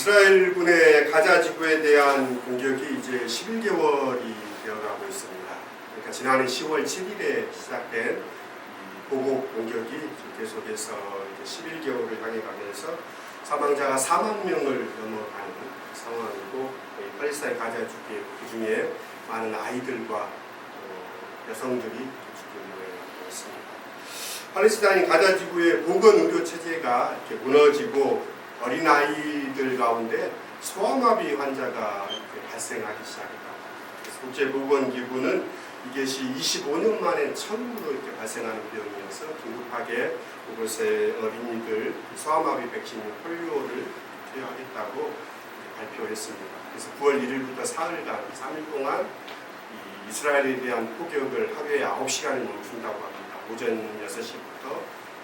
이스라엘군의 가자 지구에 대한 공격이 이제 11개월이 되어가고 있습니다. 그러니까 지난해 10월 7일에 시작된 보복 공격이 계속해서 이제 11개월을 향해 가면서 사망자가 4만 명을 넘어가는 상황이고, 팔레스타인 가자 지구의 그 중에 많은 아이들과 여성들이 죽임을 받고 있습니다. 팔레스타인 가자 지구의 보건 의료 체제가 이렇게 무너지고 어린 아이들 가운데 소아마비 환자가 발생하기 시작했다. 국제보건기구는 이것이 25년 만에 처음으로 이렇게 발생하는 병이어서 긴급하게 그곳의 어린이들 소아마비 백신 폴리오를 투여하겠다고 발표했습니다. 그래서 9월 1일부터 사흘간 3일 동안 이스라엘에 대한 포격을 하루에 9시간을 멈춘다고 합니다. 오전 6시부터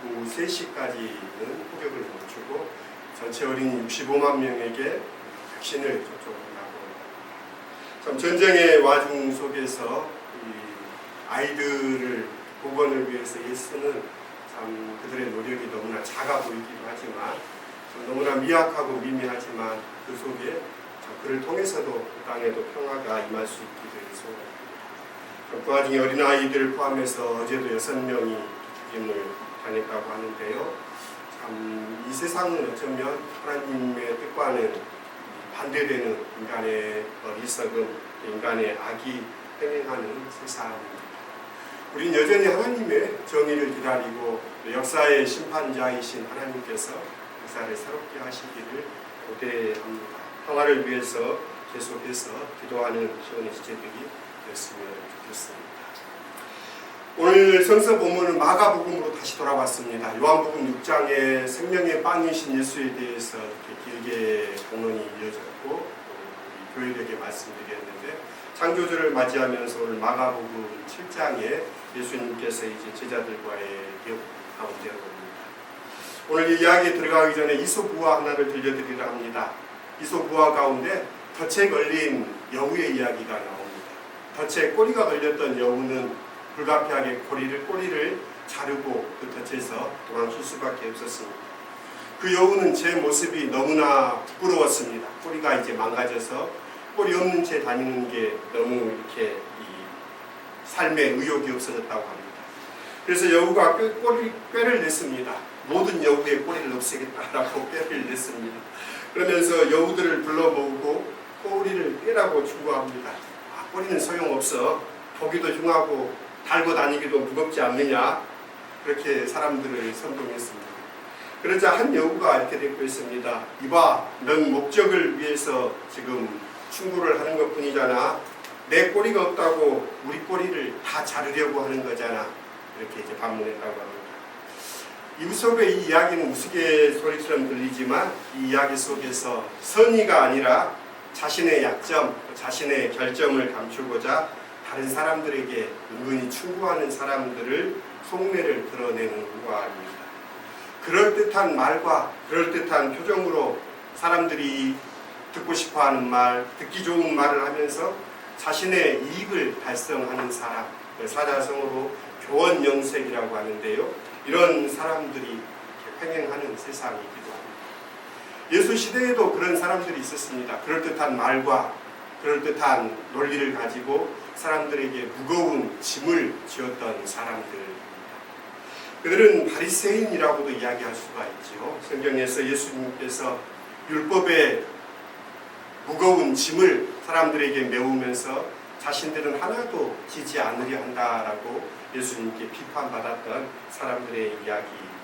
오후 3시까지는 포격을 멈추고 전체 어린이 65만 명에게 백신을 접종한다고 합니다. 참 전쟁의 와중 속에서 이 아이들을 보건을 위해서 애쓰는 참 그들의 노력이 너무나 작아 보이기도 하지만 너무나 미약하고 미미하지만 그 속에 그를 통해서도 그 땅에도 평화가 임할 수 있기를 소원합니다. 그 와중에 어린아이들을 포함해서 어제도 6명이 죽임을 당했다고 하는데요. 이 세상은 어쩌면 하나님의 뜻과는 반대되는 인간의 어리석음, 인간의 악이 행행하는 세상입니다. 우린 여전히 하나님의 정의를 기다리고 역사의 심판자이신 하나님께서 역사를 새롭게 하시기를 고대합니다. 평화를 위해서 계속해서 기도하는 시온의 지체들이 됐으면 좋겠습니다. 오늘 성서 본문은 마가복음으로 다시 돌아왔습니다. 요한복음 6장에 생명의 빵이신 예수에 대해서 이렇게 길게 강론이 이어졌고 교회에게 말씀드렸는데, 창조주를 맞이하면서 오늘 마가복음 7장에 예수님께서 이제 제자들과의 대화 가운데 옵니다. 오늘 이 이야기에 들어가기 전에 이솝우화 하나를 들려드리려 합니다. 이솝우화 가운데 덫에 걸린 여우의 이야기가 나옵니다. 덫에 꼬리가 걸렸던 여우는 불가피하게 꼬리를 자르고 그 덫에서 도망칠 수밖에 없었습니다. 그 여우는 제 모습이 너무나 부끄러웠습니다. 꼬리가 이제 망가져서 꼬리 없는 채 다니는 게 너무 이렇게 삶에 의욕이 없어졌다고 합니다. 그래서 여우가 꾀를 냈습니다. 모든 여우의 꼬리를 없애겠다라고 꾀를 냈습니다. 그러면서 여우들을 불러 모으고 꼬리를 떼라고 충고합니다. 꼬리는 소용없어. 보기도 흉하고 달고 다니기도 무겁지 않느냐, 그렇게 사람들을 선동했습니다. 그러자 한 여우가 이렇게 듣고 있습니다. 이봐, 넌 목적을 위해서 지금 충고를 하는 것 뿐이잖아. 내 꼬리가 없다고 우리 꼬리를 다 자르려고 하는 거잖아. 이렇게 이제 반문했다고 합니다. 이솝의 이 이야기는 우스갯소리처럼 들리지만 이 이야기 속에서 선의가 아니라 자신의 약점, 자신의 결점을 감추고자 다른 사람들에게 은근히 충고하는 사람들을 속내를 드러내는 우화입니다. 그럴듯한 말과 그럴듯한 표정으로 사람들이 듣고 싶어하는 말, 듣기 좋은 말을 하면서 자신의 이익을 달성하는 사람, 사자성어로 교원영색이라고 하는데요. 이런 사람들이 횡행하는 세상이기도 합니다. 예수 시대에도 그런 사람들이 있었습니다. 그럴듯한 말과 그럴듯한 논리를 가지고 사람들에게 무거운 짐을 지었던 사람들입니다. 그들은 바리새인이라고도 이야기할 수가 있죠. 성경에서 예수님께서 율법의 무거운 짐을 사람들에게 메우면서 자신들은 하나도 지지 않으려 한다라고 예수님께 비판받았던 사람들의 이야기입니다.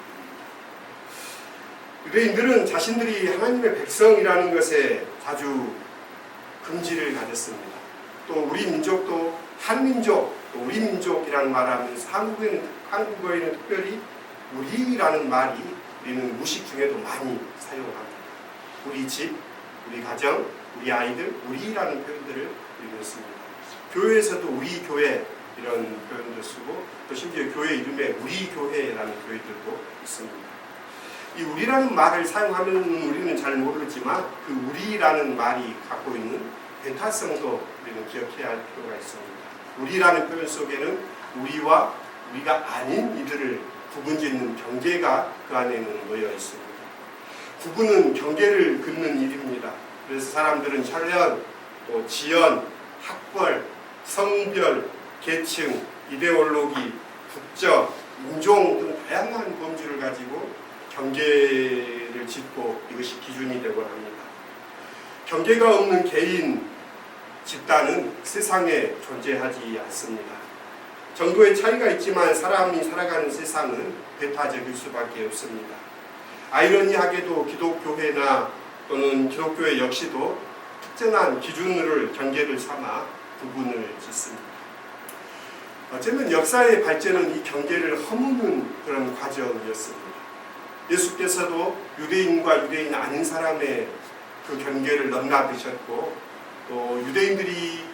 유대인들은 자신들이 하나님의 백성이라는 것에 자주 금지를 가졌습니다. 또 우리 민족도 한민족, 또 우리 민족이라는 말을 하면서 한국어에는 특별히 우리라는 말이 우리는 무식 중에도 많이 사용합니다. 우리 집, 우리 가정, 우리 아이들, 우리라는 표현들을 우리는 씁니다. 교회에서도 우리 교회 이런 표현도 쓰고 또 심지어 교회 이름에 우리 교회라는 교회들도 있습니다. 이 우리라는 말을 사용하면 우리는 잘 모르지만 그 우리라는 말이 갖고 있는 배타성도 우리는 기억해야 할 필요가 있습니다. 우리라는 표현 속에는 우리와 우리가 아닌 이들을 구분짓는 경계가 그 안에는 놓여 있습니다. 구분은 경계를 긋는 일입니다. 그래서 사람들은 혈연, 또 지연, 학벌, 성별, 계층, 이데올로기, 국적, 인종 등 다양한 범주를 가지고 경계를 짓고 이것이 기준이 되곤 합니다. 경계가 없는 개인, 집단은 세상에 존재하지 않습니다. 정도의 차이가 있지만 사람이 살아가는 세상은 배타적일 수밖에 없습니다. 아이러니하게도 기독교회나 또는 기독교회 역시도 특정한 기준으로 경계를 삼아 구분을 짓습니다. 어쩌면 역사의 발전은 이 경계를 허무는 그런 과정이었습니다. 예수께서도 유대인과 유대인 아닌 사람의 그 경계를 넘나드셨고, 또 유대인들이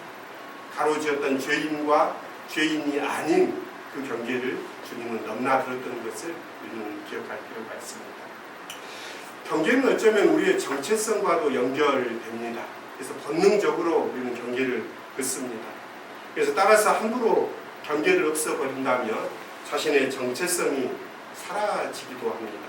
가로지었던 죄인과 죄인이 아닌 그 경계를 주님은 넘나들었던 것을 우리는 기억할 필요가 있습니다. 경계는 어쩌면 우리의 정체성과도 연결됩니다. 그래서 본능적으로 우리는 경계를 긋습니다. 그래서 따라서 함부로 경계를 없애버린다면 자신의 정체성이 사라지기도 합니다.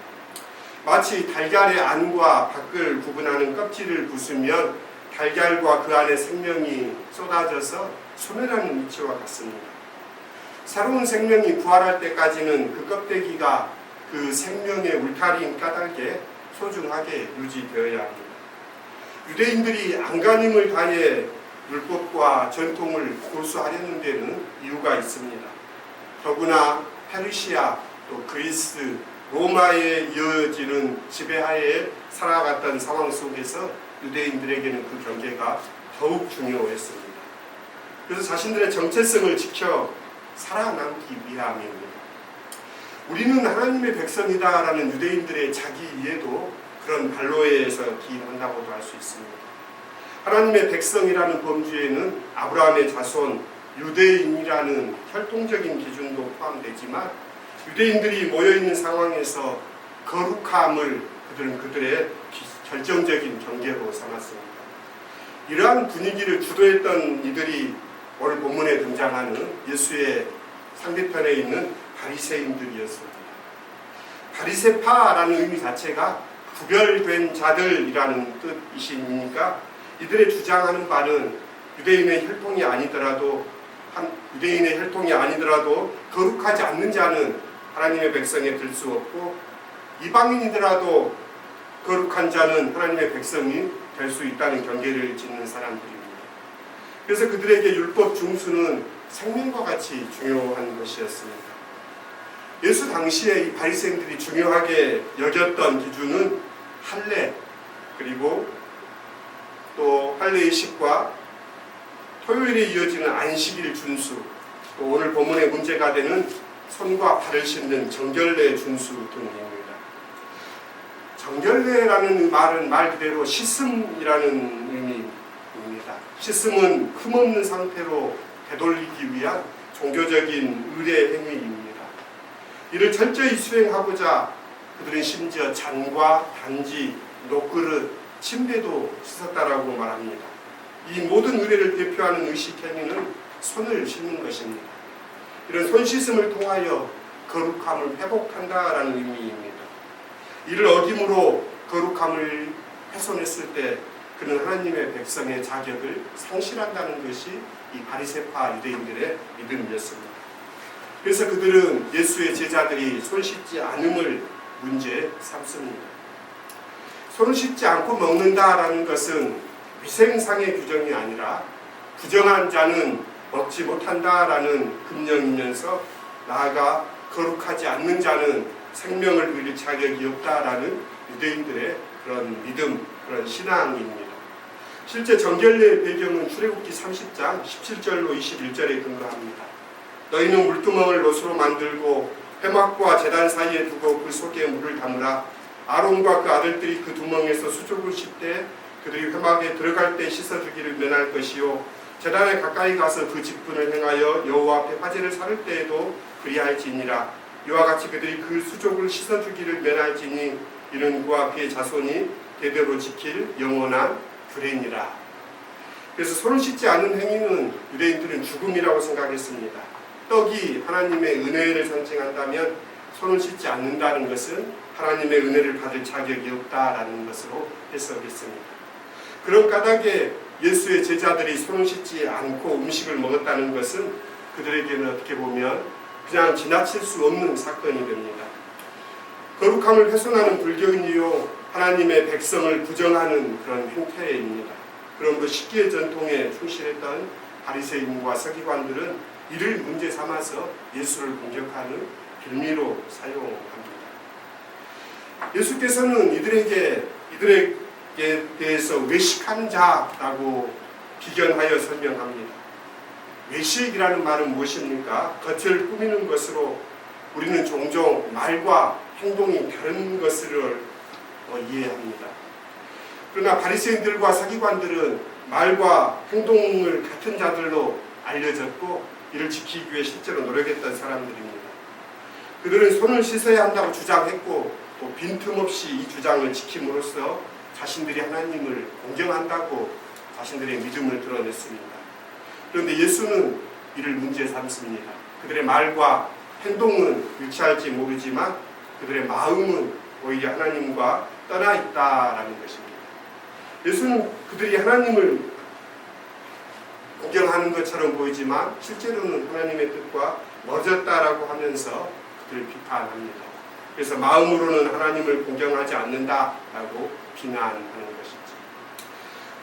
마치 달걀의 안과 밖을 구분하는 껍질을 부수면 달걀과 그 안에 생명이 쏟아져서 소멸하는 이치와 같습니다. 새로운 생명이 부활할 때까지는 그 껍데기가 그 생명의 울타리인 까닭에 소중하게 유지되어야 합니다. 유대인들이 안간힘을 다해 율법과 전통을 고수하려는 데는 이유가 있습니다. 더구나 페르시아, 또 그리스, 로마에 이어지는 지배하에 살아갔던 상황 속에서 유대인들에게는 그 경계가 더욱 중요했습니다. 그래서 자신들의 정체성을 지켜 살아남기 위함입니다. 우리는 하나님의 백성이다라는 유대인들의 자기 이해도 그런 반로에서 기인한다고도 할 수 있습니다. 하나님의 백성이라는 범주에는 아브라함의 자손, 유대인이라는 혈통적인 기준도 포함되지만 유대인들이 모여있는 상황에서 거룩함을 그들은 그들의 결정적인 경계로 삼았습니다. 이러한 분위기를 주도했던 이들이 오늘 본문에 등장하는 예수의 상대편에 있는 바리새인들이었습니다. 바리새파라는 의미 자체가 구별된 자들이라는 뜻이니까 이들의 주장하는 바는 유대인의 혈통이 아니더라도 거룩하지 않는 자는 하나님의 백성에 들 수 없고 이방인이더라도 거룩한 자는 하나님의 백성이 될 수 있다는 경계를 짓는 사람들입니다. 그래서 그들에게 율법 중수는 생명과 같이 중요한 것이었습니다. 예수 당시에 이 바리새인들이 중요하게 여겼던 기준은 할례, 그리고 또 할례의 식과 토요일에 이어지는 안식일 준수, 또 오늘 본문의 문제가 되는 손과 발을 씻는 정결례 준수 등입니다. 정결례라는 말은 말 그대로 씻음이라는 의미입니다. 씻음은 흠없는 상태로 되돌리기 위한 종교적인 의례 행위입니다. 이를 철저히 수행하고자 그들은 심지어 잔과 단지, 녹그릇, 침대도 씻었다라고 말합니다. 이 모든 의례를 대표하는 의식 행위는 손을 씻는 것입니다. 이런 손 씻음을 통하여 거룩함을 회복한다라는 의미입니다. 이를 어김으로 거룩함을 훼손했을 때 그는 하나님의 백성의 자격을 상실한다는 것이 이 바리새파 유대인들의 믿음이었습니다. 그래서 그들은 예수의 제자들이 손 씻지 않음을 문제 삼습니다. 손을 씻지 않고 먹는다라는 것은 위생상의 규정이 아니라 부정한 자는 먹지 못한다라는 금령이면서 나아가 거룩하지 않는 자는 생명을 누릴 자격이 없다라는 유대인들의 그런 믿음, 그런 신앙입니다. 실제 정결례의 배경은 출애굽기 30장 17절로 21절에 근거합니다. 너희는 물두멍을 롯으로 만들고 회막과 제단 사이에 두고 그 속에 물을 담으라. 아론과 그 아들들이 그 두멍에서 수족을 씻되 그들이 회막에 들어갈 때 씻어주기를 면할 것이요 제단에 가까이 가서 그 직분을 행하여 여호와 앞에 화제를 사를 때에도 그리할지니라. 이와 같이 그들이 그 수족을 씻어주기를 면할지니 이는 그와 그의 자손이 대대로 지킬 영원한 규례니라. 그래서 손을 씻지 않는 행위는 유대인들은 죽음이라고 생각했습니다. 떡이 하나님의 은혜를 상징한다면 손을 씻지 않는다는 것은 하나님의 은혜를 받을 자격이 없다라는 것으로 해석했습니다. 그런 까닭에 예수의 제자들이 손을 씻지 않고 음식을 먹었다는 것은 그들에게는 어떻게 보면 그냥 지나칠 수 없는 사건이 됩니다. 거룩함을 훼손하는 불교인이요 하나님의 백성을 부정하는 그런 행태입니다. 그러므로 식기의 전통에 충실했던 바리새인과 서기관들은 이를 문제 삼아서 예수를 공격하는 빌미로 사용합니다. 예수께서는 이들에게 대해서 외식하는 자라고 비견하여 설명합니다. 외식이라는 말은 무엇입니까? 겉을 꾸미는 것으로 우리는 종종 말과 행동이 다른 것을 이해합니다. 그러나 바리새인들과 서기관들은 말과 행동을 같은 자들로 알려졌고 이를 지키기 위해 실제로 노력했던 사람들입니다. 그들은 손을 씻어야 한다고 주장했고 또 빈틈없이 이 주장을 지킴으로써 자신들이 하나님을 공경한다고 자신들의 믿음을 드러냈습니다. 그런데 예수는 이를 문제 삼습니다. 그들의 말과 행동은 일치할지 모르지만 그들의 마음은 오히려 하나님과 떠나 있다라는 것입니다. 예수는 그들이 하나님을 공경하는 것처럼 보이지만 실제로는 하나님의 뜻과 멀어졌다라고 하면서 그들을 비판합니다. 그래서 마음으로는 하나님을 공경하지 않는다라고 비난하는 것이죠.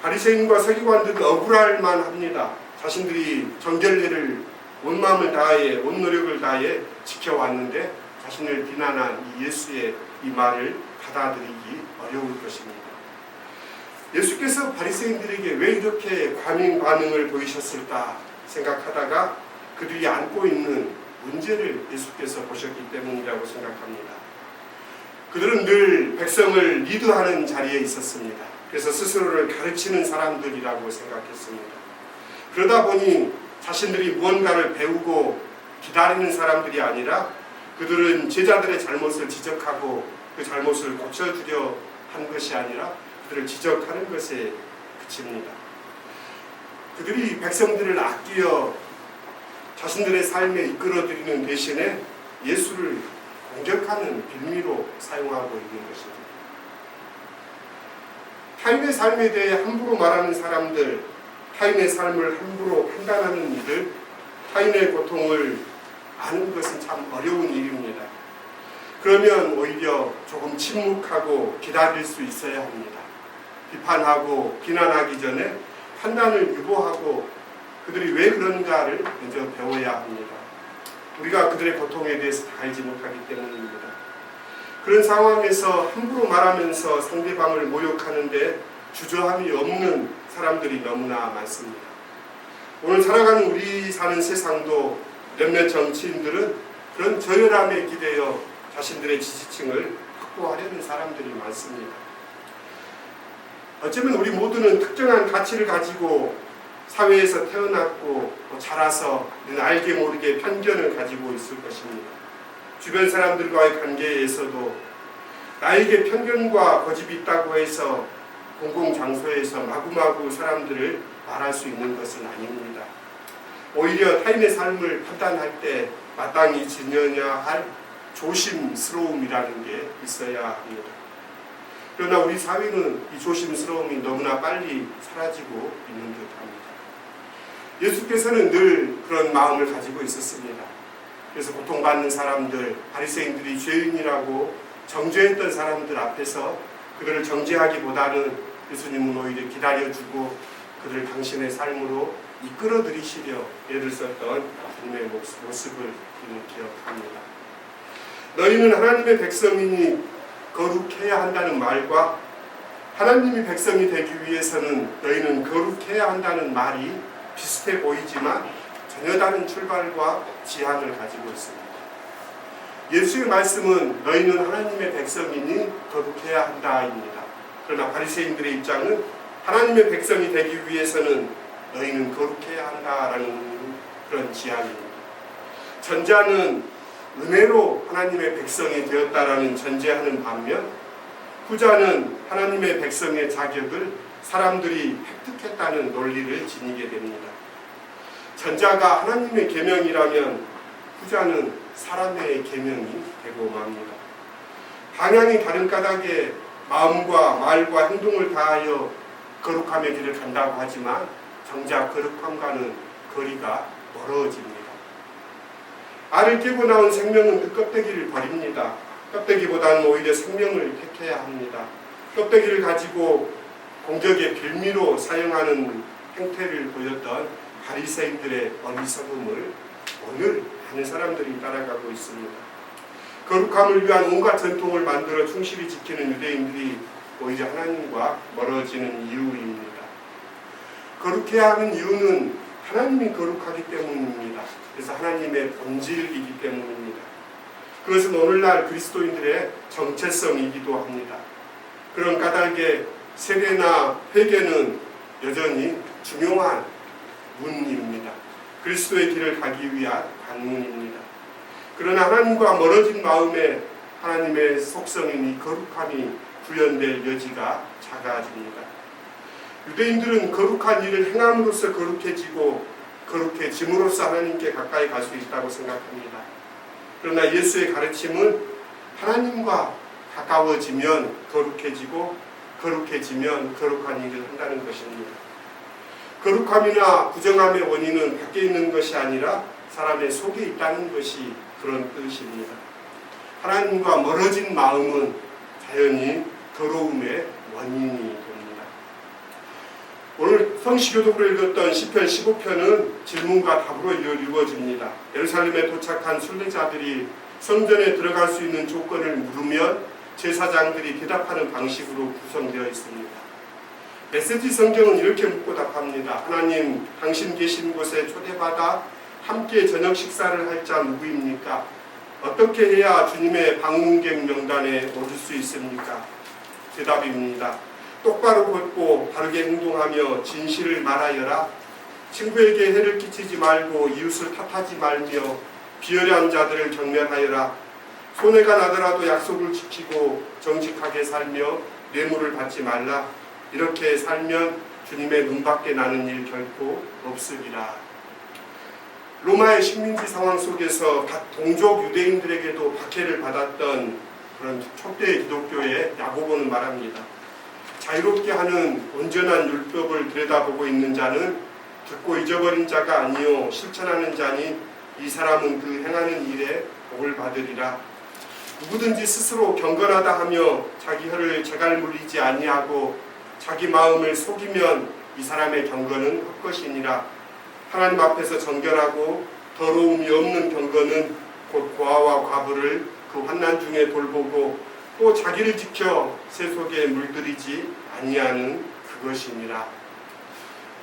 바리새인과 서기관들은 억울할 만합니다. 자신들이 정결례를 온 마음을 다해 온 노력을 다해 지켜왔는데 자신을 비난한 이 예수의 이 말을 받아들이기 어려울 것입니다. 예수께서 바리새인들에게 왜 이렇게 과민 반응을 보이셨을까 생각하다가 그들이 안고 있는 문제를 예수께서 보셨기 때문이라고 생각합니다. 그들은 늘 백성을 리드하는 자리에 있었습니다. 그래서 스스로를 가르치는 사람들이라고 생각했습니다. 그러다 보니 자신들이 무언가를 배우고 기다리는 사람들이 아니라 그들은 제자들의 잘못을 지적하고 그 잘못을 고쳐주려 한 것이 아니라 그들을 지적하는 것에 그칩니다. 그들이 백성들을 아끼어 자신들의 삶에 이끌어들이는 대신에 예수를 공격하는 빌미로 사용하고 있는 것입니다. 타인의 삶에 대해 함부로 말하는 사람들, 타인의 삶을 함부로 판단하는 이들, 타인의 고통을 아는 것은 참 어려운 일입니다. 그러면 오히려 조금 침묵하고 기다릴 수 있어야 합니다. 비판하고 비난하기 전에 판단을 유보하고 그들이 왜 그런가를 먼저 배워야 합니다. 우리가 그들의 고통에 대해서 다 알지 못하기 때문입니다. 그런 상황에서 함부로 말하면서 상대방을 모욕하는데 주저함이 없는 사람들이 너무나 많습니다. 오늘 살아가는 우리 사는 세상도 몇몇 정치인들은 그런 저열함에 기대어 자신들의 지지층을 확보하려는 사람들이 많습니다. 어쩌면 우리 모두는 특정한 가치를 가지고 사회에서 태어났고 자라서 알게 모르게 편견을 가지고 있을 것입니다. 주변 사람들과의 관계에서도 나에게 편견과 고집이 있다고 해서 공공장소에서 마구마구 사람들을 말할 수 있는 것은 아닙니다. 오히려 타인의 삶을 판단할 때 마땅히 지녀야 할 조심스러움이라는 게 있어야 합니다. 그러나 우리 사회는 이 조심스러움이 너무나 빨리 사라지고 있는 듯합니다. 예수께서는 늘 그런 마음을 가지고 있었습니다. 그래서 고통받는 사람들, 바리새인들이 죄인이라고 정죄했던 사람들 앞에서 그들을 정죄하기보다는 예수님은 오히려 기다려주고 그들을 당신의 삶으로 이끌어들이시려 애를 썼던 주님의 모습을 기억합니다. 너희는 하나님의 백성이니 거룩해야 한다는 말과 하나님이 백성이 되기 위해서는 너희는 거룩해야 한다는 말이 비슷해 보이지만 전혀 다른 출발과 지향을 가지고 있습니다. 예수의 말씀은 너희는 하나님의 백성이니 거룩해야 한다입니다. 그러나 바리새인들의 입장은 하나님의 백성이 되기 위해서는 너희는 거룩해야 한다라는 그런 지향입니다. 전자는 은혜로 하나님의 백성이 되었다라는 전제하는 반면 후자는 하나님의 백성의 자격을 사람들이 획득했다는 논리를 지니게 됩니다. 전자가 하나님의 계명이라면 후자는 사람의 계명이 되고 맙니다. 방향이 다른 까닭에 마음과 말과 행동을 다하여 거룩함의 길을 간다고 하지만 정작 거룩함과는 거리가 멀어집니다. 알을 깨고 나온 생명은 그 껍데기를 버립니다. 껍데기보다는 오히려 생명을 택해야 합니다. 껍데기를 가지고 공격의 빌미로 사용하는 행태를 보였던 바리새인들의 어리석음을 오늘 많은 사람들이 따라가고 있습니다. 거룩함을 위한 온갖 전통을 만들어 충실히 지키는 유대인들이 오히려 하나님과 멀어지는 이유입니다. 거룩해야 하는 이유는 하나님이 거룩하기 때문입니다. 그래서 하나님의 본질이기 때문입니다. 그것은 오늘날 그리스도인들의 정체성이기도 합니다. 그런 까닭에 세례나 회개는 여전히 중요한 문입니다. 그리스도의 길을 가기 위한 관문입니다. 그러나 하나님과 멀어진 마음에 하나님의 속성인 이 거룩함이 구현될 여지가 작아집니다. 유대인들은 거룩한 일을 행함으로써 거룩해지고 거룩해짐으로써 하나님께 가까이 갈 수 있다고 생각합니다. 그러나 예수의 가르침은 하나님과 가까워지면 거룩해지고 거룩해지면 거룩한 일을 한다는 것입니다. 거룩함이나 부정함의 원인은 밖에 있는 것이 아니라 사람의 속에 있다는 것이 그런 뜻입니다. 하나님과 멀어진 마음은 자연히 더러움의 원인이 됩니다. 오늘 성시교독으로 읽었던 시편 15편은 질문과 답으로 이루어집니다. 예루살렘에 도착한 순례자들이 성전에 들어갈 수 있는 조건을 물으면 제사장들이 대답하는 방식으로 구성되어 있습니다. 메시지 성경은 이렇게 묻고 답합니다. 하나님, 당신 계신 곳에 초대받아 함께 저녁 식사를 할 자 누구입니까? 어떻게 해야 주님의 방문객 명단에 오를 수 있습니까? 대답입니다. 똑바로 걷고 바르게 행동하며 진실을 말하여라. 친구에게 해를 끼치지 말고 이웃을 탓하지 말며 비열한 자들을 경멸하여라. 손해가 나더라도 약속을 지키고 정직하게 살며 뇌물을 받지 말라. 이렇게 살면 주님의 눈밖에 나는 일 결코 없으리라. 로마의 식민지 상황 속에서 각 동족 유대인들에게도 박해를 받았던 그런 초대 기독교의 야고보는 말합니다. 자유롭게 하는 온전한 율법을 들여다보고 있는 자는 듣고 잊어버린 자가 아니요 실천하는 자니 이 사람은 그 행하는 일에 복을 받으리라. 누구든지 스스로 경건하다 하며 자기 혀를 제갈 물리지 아니하고 자기 마음을 속이면 이 사람의 경건은 헛것이니라. 하나님 앞에서 정결하고 더러움이 없는 경건은 곧 고아와 과부를 그 환난 중에 돌보고 또 자기를 지켜 새 속에 물들이지 아니하는 그것이니라.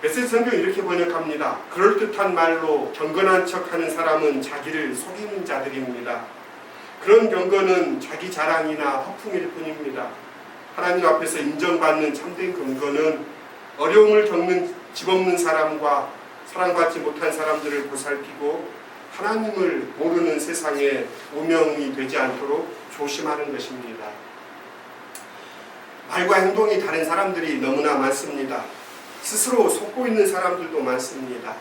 메시지 성경 이렇게 번역합니다. 그럴듯한 말로 경건한 척하는 사람은 자기를 속이는 자들입니다. 그런 경건은 자기 자랑이나 허풍일 뿐입니다. 하나님 앞에서 인정받는 참된 경건은 어려움을 겪는 집 없는 사람과 사랑받지 못한 사람들을 보살피고 하나님을 모르는 세상에 오명이 되지 않도록 조심하는 것입니다. 말과 행동이 다른 사람들이 너무나 많습니다. 스스로 속고 있는 사람들도 많습니다.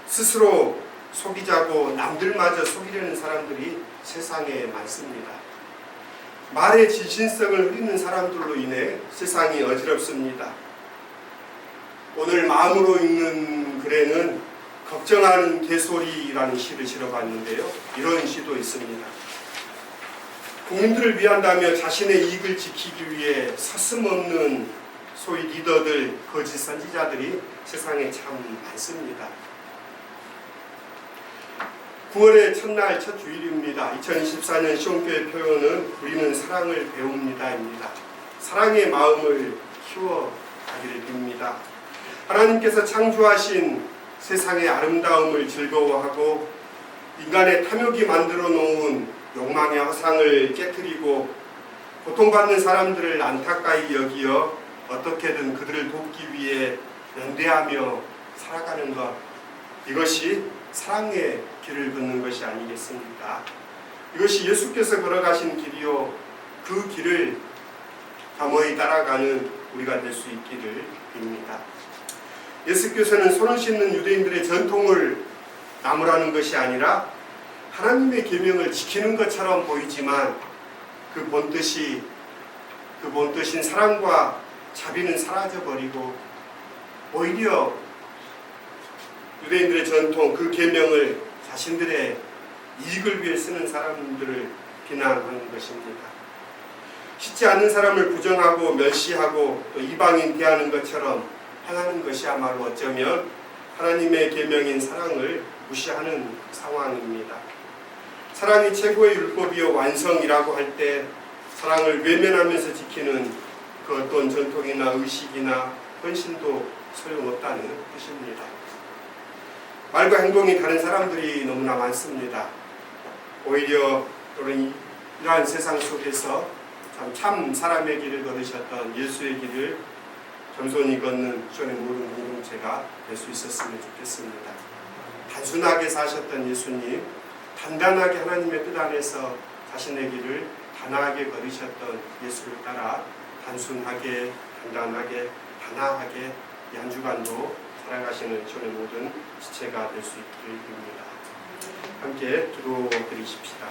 스스로 속이자고 남들마저 속이려는 사람들이 세상에 많습니다. 말의 진실성을 흐리는 사람들로 인해 세상이 어지럽습니다. 오늘 마음으로 읽는 글에는 걱정하는 개소리라는 시를 실어봤는데요. 이런 시도 있습니다. 국민들을 위한다며 자신의 이익을 지키기 위해 서슴없는 소위 리더들, 거짓 선지자들이 세상에 참 많습니다. 9월의 첫날 첫 주일입니다. 2024년 시온교회 표현은 우리는 사랑을 배웁니다입니다. 사랑의 마음을 키워가기를 빕니다. 하나님께서 창조하신 세상의 아름다움을 즐거워하고 인간의 탐욕이 만들어 놓은 욕망의 허상을 깨트리고 고통받는 사람들을 안타까이 여기어 어떻게든 그들을 돕기 위해 연대하며 살아가는 것, 이것이 사랑의 길을 걷는 것이 아니겠습니까? 이것이 예수께서 걸어가신 길이요, 그 길을 겸허히 따라가는 우리가 될 수 있기를 빕니다. 예수께서는 손을 씻는 유대인들의 전통을 나무라는 것이 아니라 하나님의 계명을 지키는 것처럼 보이지만 그 본뜻인 사랑과 자비는 사라져버리고 오히려 유대인들의 전통 그 계명을 자신들의 이익을 위해 쓰는 사람들을 비난하는 것입니다. 믿지 않는 사람을 부정하고 멸시하고 또 이방인 대하는 것처럼 행하는 것이야말로 어쩌면 하나님의 계명인 사랑을 무시하는 상황입니다. 사랑이 최고의 율법이요 완성이라고 할 때 사랑을 외면하면서 지키는 그 어떤 전통이나 의식이나 헌신도 소용없다는 뜻입니다. 말과 행동이 다른 사람들이 너무나 많습니다. 오히려 또는 이러한 세상 속에서 참 사람의 길을 걸으셨던 예수의 길을 겸손히 걷는 시온의 모든 공동체가 될 수 있었으면 좋겠습니다. 단순하게 사셨던 예수님, 단단하게 하나님의 뜻 안에서 자신의 길을 단아하게 걸으셨던 예수를 따라 단순하게, 단단하게, 단아하게 이 한 주간도 살아가시는 시온의 모든 지체가 될 수 있기를 빕니다. 함께 기도드리십시다.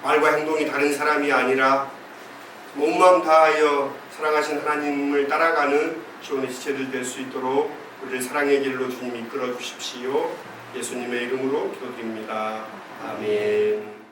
말과 행동이 다른 사람이 아니라 온 마음 다하여 사랑하신 하나님을 따라가는 시온의 지체들 될 수 있도록 우리를 사랑의 길로 주님 이끌어 주십시오. 예수님의 이름으로 기도드립니다. 아멘.